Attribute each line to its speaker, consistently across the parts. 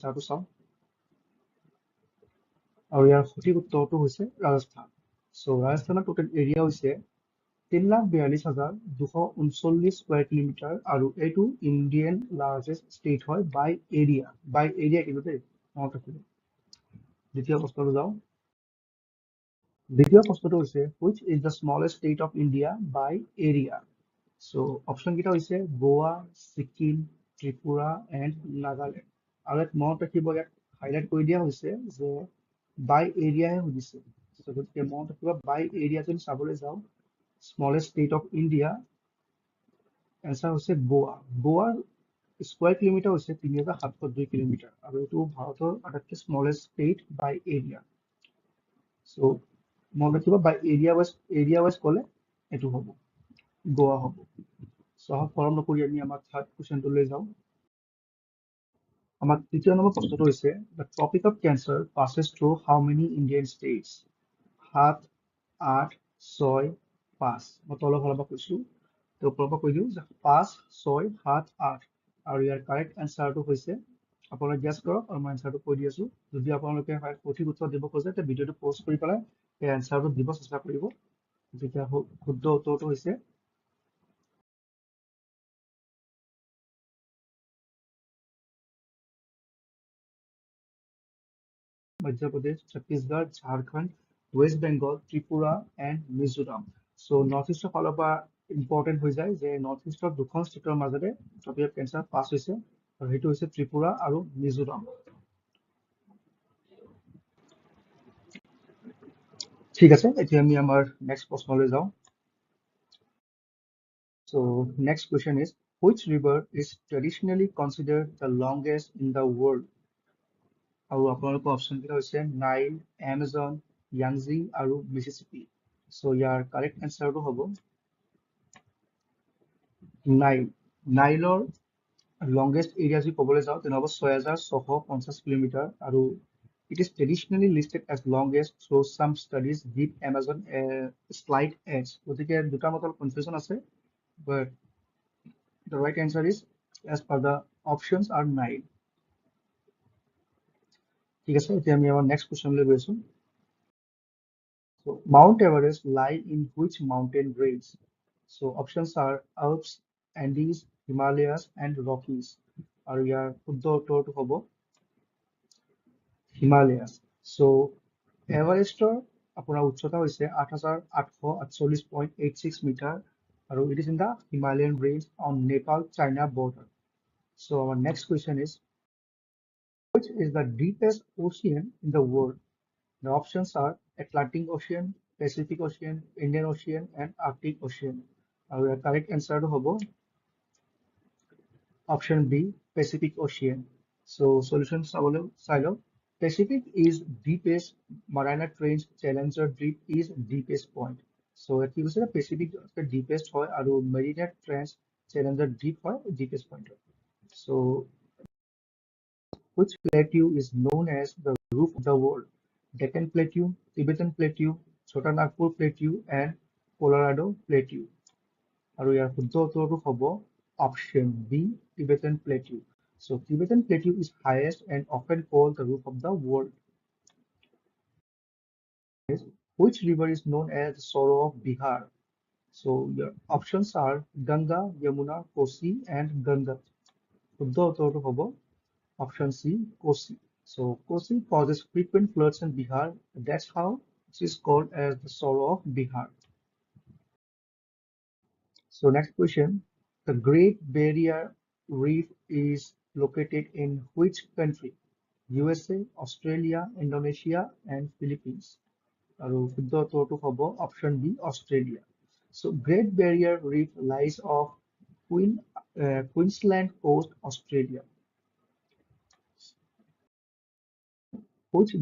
Speaker 1: চাওঁটো চাওঁ আৰু ইয়াৰ সঠিক উত্তৰটো হৈছে ৰাজস্থান। চ' ৰাজস্থানৰ টোটেল এৰিয়া হৈছে 3,42,239 স্কুৱাৰ কিলোমিটাৰ আৰু এইটো ইণ্ডিয়ান লাৰ্জেষ্ট ষ্টেট হয় বাই এৰিয়া। বাই এৰিয়া কিন্তু দেই মনত ৰাখিব। দ্বিতীয় প্ৰশ্নটো যাওঁ। দ্বিতীয় প্ৰশ্নটো হৈছে which is the smallest state of India by area? So option কেইটা হৈছে গোৱা, ছিকিম, ত্ৰিপুৰা এণ্ড নাগালেণ্ড। আৰু ইয়াত মনত ৰাখিব, ইয়াত হাইলাইট কৰি দিয়া হৈছে যে বাই এৰিয়াহে সুধিছে। গতিকে মনত ৰাখিব বাই এৰিয়া যদি চাবলৈ যাওঁ smallest state of India answer হৈছে গোৱা। গোৱাৰ স্কুৱাৰ কিলোমিটাৰ হৈছে 3,702 কিলোমিটাৰ আৰু এইটো ভাৰতৰ আটাইতকৈ স্মলেষ্ট ষ্টেট বাই এৰিয়া। চ' মনত ৰাখিব বাই এৰিয়া ৱাইজ ক'লে এইটো হ'ব গোৱা হ'ব। চ' ফৰম নকৰি আমি আমাৰ থাৰ্ড কুৱেশ্যনটোলৈ যাওঁ। আমাৰ তৃতীয় নম্বৰ প্ৰশ্নটো হৈছে the tropic of cancer passes through how many Indian states? 7, 8, 6, 5। মই তলৰ ফালৰ পৰা কৈছোঁ, ওপৰৰ পৰা কৈ দিওঁ যে 5, 6, 7, 8 আৰু ইয়াৰ কাৰেক্ট এনচাৰটো হৈছে, আপোনালোকে গেছ কৰক আৰু মই এনচাৰটো কৈ দি আছোঁ। যদি আপোনালোকে সঠিক উত্তৰ দিব খোজে তেতিয়া ভিডিঅ'টো পজ কৰি পেলাই সেই এনচাৰটো দিব চেষ্টা কৰিব। তেতিয়া শুদ্ধ উত্তৰটো হৈছে Madhya Pradesh, Chhattisgarh, Jharkhand, West Bengal, Tripura and Mizoram. So north ইষ্টৰ ফালৰ পৰা ইম্পৰ্টেণ্ট হৈ যায় যে নৰ্থ ইষ্টৰ দুখন ষ্টেটৰ মাজতে টপিক অফ কেঞ্চাৰ পাছ হৈছে আৰু সেইটো হৈছে ত্ৰিপুৰা আৰু মিজোৰাম। ঠিক আছে, এতিয়া আমি আমাৰ নেক্সট প্ৰশ্নলৈ যাওঁ। So next question is which river is traditionally considered the longest in the world? আৰু আপোনালোকৰ অপশ্যন কেইটা হৈছে নাইল, এমাজন, য়াংজি আৰু মিছিছিপি। চ' ইয়াৰ কাৰেক্ট এনচাৰটো হ'ব নাইল। নাইলৰ লংগেষ্ট এৰিয়া যদি ক'বলৈ যাওঁ তেনেহ'লে 6,650 কিলোমিটাৰ আৰু it is traditionally listed as longest, so some studies give Amazon a slight edge. গতিকে দুটাৰ মতে কনফিউজন আছে, but the right answer is as per the options are Nile. ঠিক আছে, এতিয়া আমি আমাৰ নেক্সট কুৱেশ্যনলৈ গৈ আছোঁ। So Mount Everest lie in which mountain range? So options are Alps, Andes, Himalayas and Rockies. আৰু ইয়াৰ শুদ্ধ উত্তৰটো হ'ব হিমালয়াছ। চ' এভাৰেষ্টৰ আপোনাৰ উচ্চতা হৈছে 8,848.86 মিটাৰ আৰু it is in the Himalayan range on Nepal-China border. So our next question is which is the deepest ocean in the world? The options are Atlantic Ocean, Pacific Ocean, Indian Ocean and Arctic Ocean. আৰু ইয়াৰ correct এনচাৰটো হ'ব option B Pacific Ocean. So solution চাই লওক। Pacific is deepest, Mariana Trench, Challenger Deep is deepest point. So কি কৈছে Pacific deepest হয় আৰু Mariana Trench, Challenger Deep হয় deepest point. So which plateau is known as the roof of the world? Deccan Plateau, Tibetan Plateau, Chotanagpur Plateau and Colorado Plateau. আৰু ইয়াৰ শুদ্ধ উত্তৰটো হ'ব option B Tibetan Plateau. So Tibetan Plateau is highest and often called the roof of the world. Which river is known as the sorrow of Bihar? So your options are Ganga, Yamuna, Kosi and Ganga. শুদ্ধ উত্তৰটো হ'ব option C Kosi. So Kosi causes frequent floods in Bihar. That's how it is called as the sorrow of Bihar. So next question, the Great Barrier Reef is located in which country? USA, Australia, Indonesia and Philippines. আৰু শুদ্ধ উত্তৰটো হ'ব option B Australia. So Great Barrier Reef lies off Queensland coast, Australia. Which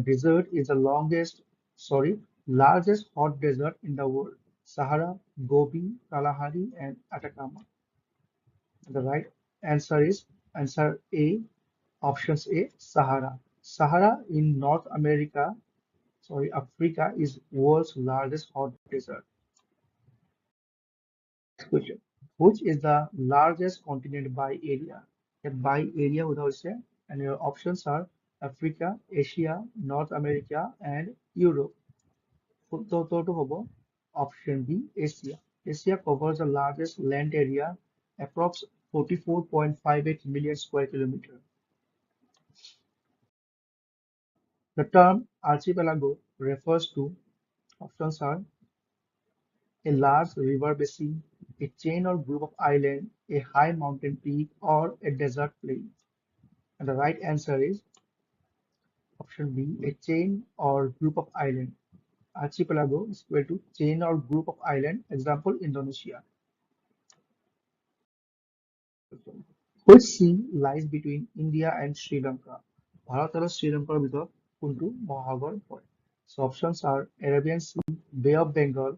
Speaker 1: desert is the largest hot desert in the world? Sahara, Gobi, Kalahari and Atacama. The right answer is answer A, options A, Sahara. Sahara in North Africa is world's largest hot desert. Next question. Which is the largest continent by area? By area with also And your options are Africa, Asia, North America, and Europe. উত্তরটো হব option B, Asia. Asia covers the largest land area, approx 44.58 million square kilometer. The term archipelago refers to options are a large river basin, a chain or group of islands, a high mountain peak, or a desert plain. And the right answer is option B, a chain or group of islands. Archipelago is equal to chain or group of island. Example, Indonesia. Which sea lies between India and Sri Lanka? Bharat আৰু শ্ৰীলংকাৰ ভিতৰত কোনটো মহাসাগৰ পৰে? So options are Arabian Sea, Bay of Bengal,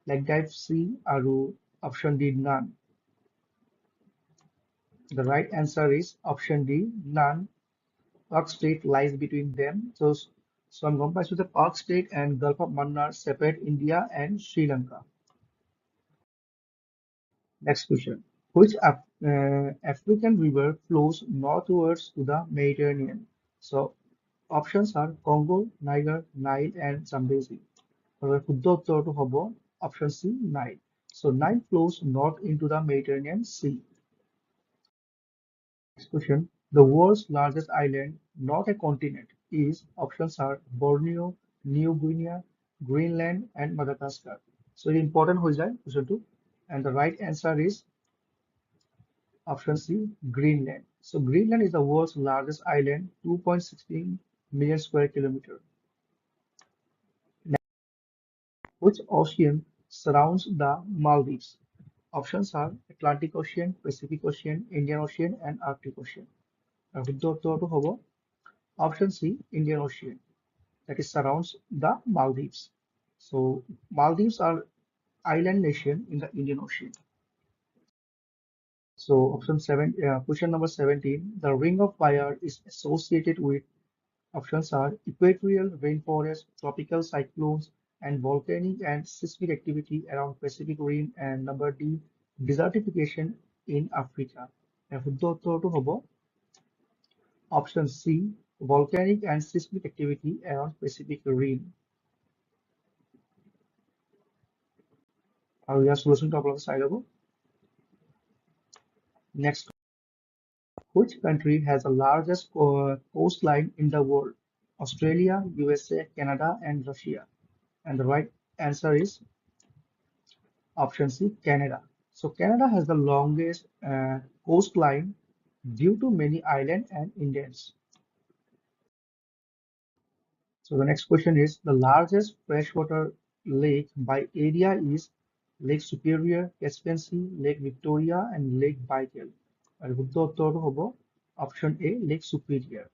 Speaker 1: Maldives Sea, আৰু option D, none. The right answer is option D, none. Park Strait lies between them. So I'm going to the Park Strait and Gulf of Mannar separate India and Sri Lanka. Next question. Which African river flows northwards to the Mediterranean? So options are Congo, Niger, Nile, and Zambezi. শুদ্ধ উত্তৰটো হ'ব option C, Nile. So Nile flows north into the Mediterranean Sea. Next question. The world's largest island, not a continent, is options are Borneo, New Guinea, Greenland, and Madagascar. So it important হৈ যায় questionটো. And the right answer is option C, Greenland. So Greenland is the world's largest island, 2.16 million square kilometer. Which ocean surrounds the Maldives? Options are Atlantic Ocean, Pacific Ocean, Indian Ocean, and Arctic Ocean. আর শুদ্ধ উত্তৰটো হ'ব option C, Indian Ocean, that is surrounds the Maldives. So Maldives are island nation in the Indian Ocean. So question number 17. The Ring of Fire is associated with options are equatorial rainforest, tropical cyclones, and volcanic and seismic activity around Pacific Rim, and number D, desertification in Africa. And শুদ্ধ উত্তৰটো হ'ব option C, volcanic and seismic activity around Pacific Rim. আৰু ইয়াৰ solution টো আপোনালোকে চাই ল'ব. Next, which country has the largest coastline in the world? Australia, USA, Canada, and Russia. And the right answer is option C, Canada. So Canada has the longest coastline due to many islands and indents. So the next question is, the largest freshwater lake by area is Lake Superior, Caspian Sea, Lake Victoria, and Lake Baikal. আর শুদ্ধ উত্তৰটো হ'ব option A, Lake Superior.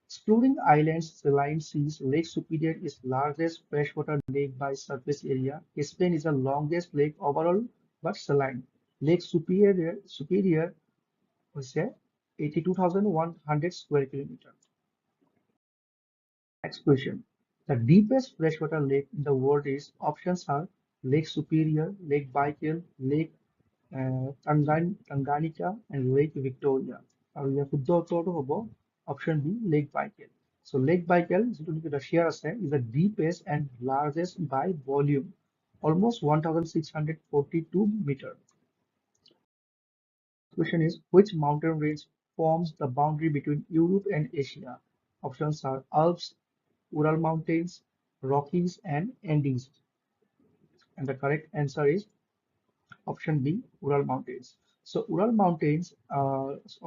Speaker 1: Excluding islands, saline seas, Lake Superior is largest freshwater lake by surface area. Caspian is the longest lake overall but saline. Lake Superior হৈছে 82,100 square kilometer. Next question. The deepest freshwater lake in the world is options are Lake Superior, Lake Baikal, Lake Tanganyika, and Lake Victoria. আৰু ইয়াৰ শুদ্ধ উত্তৰটো হ'ব option B, Lake Baikal. So Lake Baikal, যিটো নেকি ৰাছিয়াৰ আছে, is the deepest and largest by volume, almost 1,642 meters. Question is, which mountain range forms the boundary between Europe and Asia? Options are Alps, Ural Mountains, Rockies, and Andes. And the correct answer is option B, Ural Mountains. So Ural Mountains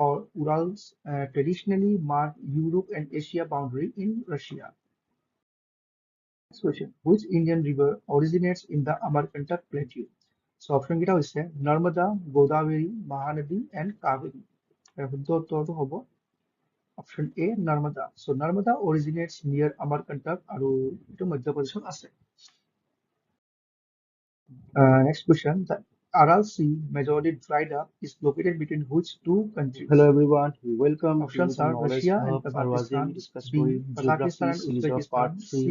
Speaker 1: or Urals traditionally mark Europe and Asia boundary in Russia. Next question. Which Indian river originates in the Amarkantak Plateau? So option কেইটা হৈছে Narmada, Godavari, Mahanadi, and Kaveri. শুদ্ধ উত্তৰটো হ'ব option A, Narmada. So Narmada originates near Amarkantak আৰু এইটো মধ্য প্ৰদেশত আছে. Next question. Aral Sea, majorly dried up, is located between which two countries? Hello everyone, welcome to Options
Speaker 2: to
Speaker 1: are
Speaker 2: Knowledge
Speaker 1: Russia and
Speaker 2: Hub আৰু আজি আমি
Speaker 1: Kazakhstan,
Speaker 2: discuss
Speaker 1: B.
Speaker 2: Karim
Speaker 1: Kazakhstan
Speaker 2: geography
Speaker 1: and
Speaker 2: চিৰিজৰ
Speaker 1: Uzbekistan,
Speaker 2: part 3
Speaker 1: C.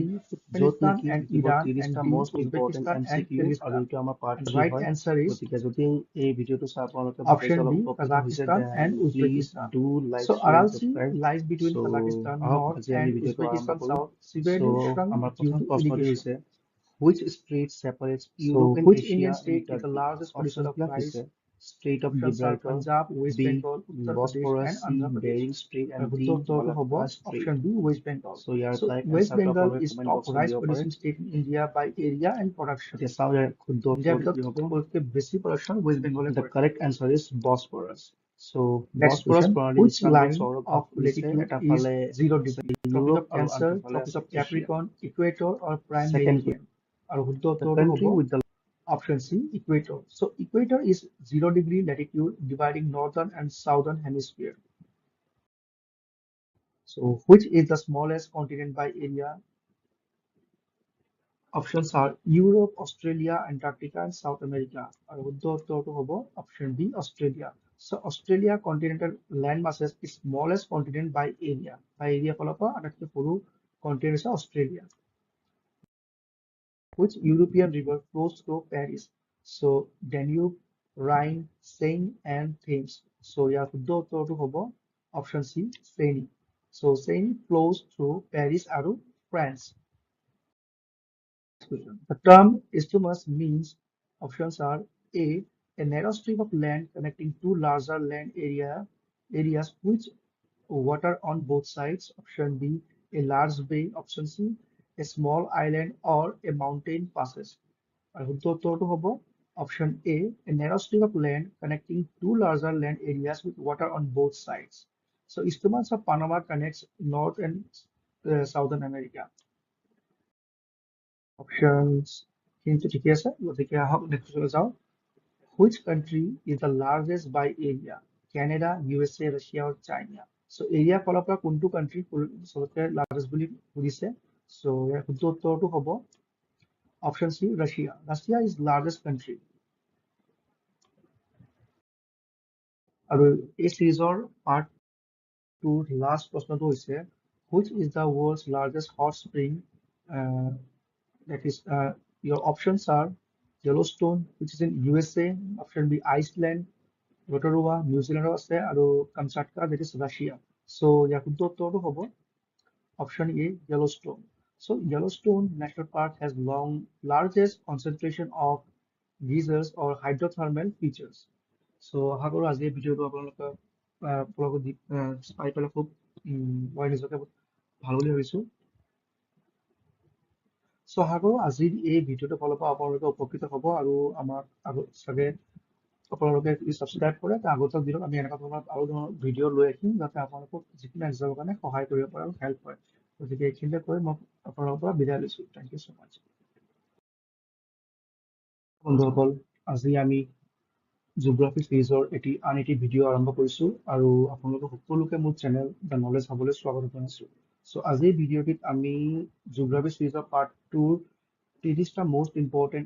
Speaker 2: য'ত
Speaker 1: Turkmenistan
Speaker 2: নেকি
Speaker 1: and
Speaker 2: শিকিব
Speaker 1: Iran, and
Speaker 2: 30টা
Speaker 1: D.
Speaker 2: Most important
Speaker 1: Uzbekistan and
Speaker 2: MCQ আৰু
Speaker 1: Kyrgyzstan.
Speaker 2: এইটো আমাৰ part
Speaker 1: And
Speaker 2: 3
Speaker 1: right
Speaker 2: হয়
Speaker 1: answer is
Speaker 2: গতিকে যদি এই ভিডিঅ'টো চাই আপোনালোকে ভাবিছে
Speaker 1: option
Speaker 2: অলপ
Speaker 1: B.
Speaker 2: উপকৃত হৈছে
Speaker 1: Kazakhstan
Speaker 2: then
Speaker 1: and
Speaker 2: please
Speaker 1: Uzbekistan.
Speaker 2: Do like
Speaker 1: So
Speaker 2: share
Speaker 1: Aral Sea
Speaker 2: subscribe
Speaker 1: lies between
Speaker 2: চ'
Speaker 1: Kazakhstan
Speaker 2: আহক
Speaker 1: north
Speaker 2: আজি আমি
Speaker 1: and
Speaker 2: ভিডিঅ'টো আৰম্ভ
Speaker 1: Uzbekistan
Speaker 2: কৰোঁ
Speaker 1: south,
Speaker 2: চ'
Speaker 1: severely shrunk
Speaker 2: আমাৰ
Speaker 1: due
Speaker 2: প্ৰথম
Speaker 1: to
Speaker 2: প্ৰশ্নটো
Speaker 1: irrigation.
Speaker 2: হৈছে which strait separates
Speaker 1: So,
Speaker 2: Europe and
Speaker 1: which
Speaker 2: Asia
Speaker 1: Indian
Speaker 2: in
Speaker 1: state is the
Speaker 2: Turkey
Speaker 1: largest producer of
Speaker 2: অপশ্যনবিলাক
Speaker 1: rice?
Speaker 2: হৈছে Strait of
Speaker 1: Options are
Speaker 2: Gibraltar
Speaker 1: Punjab, West
Speaker 2: B.
Speaker 1: Bengal, Uttar Pradesh,
Speaker 2: Bosphorus
Speaker 1: and
Speaker 2: C.
Speaker 1: Andhra Pradesh.
Speaker 2: Bering Strait and D.
Speaker 1: শুদ্ধ উত্তৰটো হ'ব
Speaker 2: Malacca Strait
Speaker 1: option B, West Bengal.
Speaker 2: So ইয়াৰ
Speaker 1: So
Speaker 2: correct
Speaker 1: West
Speaker 2: answerটো
Speaker 1: Bengal
Speaker 2: আপোনালোকে
Speaker 1: is
Speaker 2: comment
Speaker 1: top
Speaker 2: boxত
Speaker 1: rice
Speaker 2: দিব পাৰে
Speaker 1: producing state in India by area and production.
Speaker 2: এতিয়া চাওঁ ইয়াৰ শুদ্ধ
Speaker 1: Indiaৰ
Speaker 2: উত্তৰটো
Speaker 1: ভিতৰত
Speaker 2: কি হ'ব
Speaker 1: সকলোতকৈ বেছি production West Bengal
Speaker 2: The
Speaker 1: কৰে।
Speaker 2: correct answer is Bosphorus So
Speaker 1: Next
Speaker 2: Bosphorus
Speaker 1: question,
Speaker 2: প্ৰণালী
Speaker 1: which
Speaker 2: স্থানবোৰ
Speaker 1: line
Speaker 2: চৌৰত ভাগ
Speaker 1: of
Speaker 2: কৰিছে
Speaker 1: latitude
Speaker 2: এটা
Speaker 1: is
Speaker 2: ফালে
Speaker 1: 0
Speaker 2: আছে
Speaker 1: degree? Tropic
Speaker 2: ইউৰোপ
Speaker 1: of
Speaker 2: আৰু
Speaker 1: Cancer,
Speaker 2: আনটো ফালে
Speaker 1: Tropic
Speaker 2: আছে
Speaker 1: of
Speaker 2: Asia
Speaker 1: Capricorn, Equator, or Prime
Speaker 2: Second
Speaker 1: Meridian? আৰু শুদ্ধ
Speaker 2: the
Speaker 1: উত্তৰটো হ'ব
Speaker 2: country with the
Speaker 1: option C, equator. So equator is 0 degree latitude dividing northern and southern hemisphere. So which is the smallest continent by area? Options are Europe, Australia, Antarctica, and South America. আৰু শুদ্ধ উত্তৰটো হ'ব option B, Australia. So Australia continental land masses is smallest continent by area. By area ফালৰ পৰা আটাইতকৈ সৰু continent হৈছে Australia. Which European river flows through Paris? So Danube, Rhine, Seine, and Thames. So ইয়াৰ শুদ্ধ উত্তৰটো হ'ব option C, Seine. So Seine flows through Paris আৰু France. The term isthmus means options are a narrow strip of land connecting two larger land areas which water on both sides. Option B, a large bay. Option C, a small island or a mountain passes. আৰু শুদ্ধ উত্তৰটো হ'ব option A, a narrow strip of land connecting two larger land areas with water on both sides. So Isthmus of Panama connects North and Southern America. Options কিন্তু ঠিকে আছে গতিকে আহক next যাওঁ Which country is the largest by area? Canada, USA, Russia, or China? So area ফালৰ পৰা কোনটো country চবতকৈ largest বুলি সুধিছে so ইয়াৰ শুদ্ধ উত্তৰটো হ'ব option C, Russia. Russia is largest country. আৰু এই সিৰিজৰ part 2 last প্ৰশ্নটো হৈছে which is the world's largest hot spring? Uh, that is your options are Yellowstone, which is in USA. Option B, Iceland, Rotorua, New Zealand আছে আৰু Kamchatka, that is Russia. So ইয়াৰ শুদ্ধ উত্তৰটো হ'ব option A, Yellowstone. So Yellowstone National Park has largest concentration of geysers or hydrothermal features. So আশা কৰোঁ আজি এই ভিডিঅ'টো আপোনালোকে চাই পেলাই খুব মই নিজকে ভাল বুলি ভাবিছোঁ So আশা কৰোঁ আজিৰ এই ভিডিঅ'টো ফালৰ পৰা আপোনালোকে উপকৃত হ'ব আৰু আমাক চাগে আপোনালোকে যদি ছাবস্ক্ৰাইব কৰে তাৰ আগতে দিনত আমি এনেকুৱা ধৰণৰ আৰু ধৰণৰ ভিডিঅ' লৈ আহিম যাতে আপোনালোকক যিকোনো এক্সামৰ কাৰণে সহায় কৰিব পাৰে আৰু হেল্প হয় গতিকে এইখিনিতে কৈ মই আপোনালোকৰ পৰা বিদায় লৈছোঁ থেংক ইউ ছ' মাছ বন্ধুসকল আজি আমি জিঅ'গ্ৰাফী চিৰিজৰ আন এটি ভিডিঅ' আৰম্ভ কৰিছোঁ আৰু আপোনালোকক সকলোকে মোৰ চেনেল দ্য নলেজ হাবলৈ স্বাগত জনাইছোঁ চ' আজিৰ ভিডিঅ'টিত আমি জিঅ'গ্ৰাফী চিৰিজৰ পাৰ্ট 2 30টা most important